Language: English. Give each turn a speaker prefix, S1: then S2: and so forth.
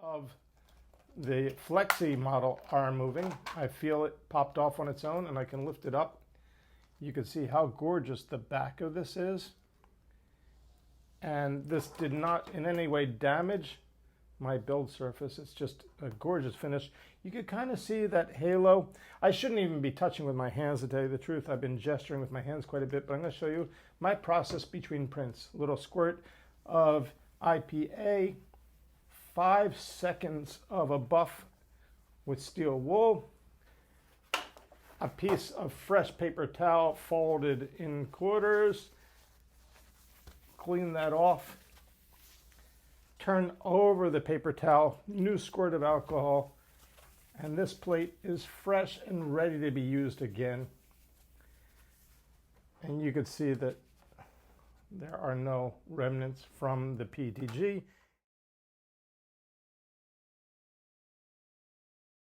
S1: of the Flexi model are moving. I feel it popped off on its own and I can lift it up. You can see how gorgeous the back of this is. And this did not in any way damage my build surface. It's just a gorgeous finish. You could kind of see that halo. I shouldn't even be touching with my hands, to tell you the truth. I've been gesturing with my hands quite a bit, but I'm going to show you my process between prints. A little squirt of IPA, 5 seconds of a buff with steel wool, a piece of fresh paper towel folded in quarters, clean that off, turn over the paper towel, new squirt of alcohol, and this plate is fresh and ready to be used again. And you can see that there are no remnants from the PETG.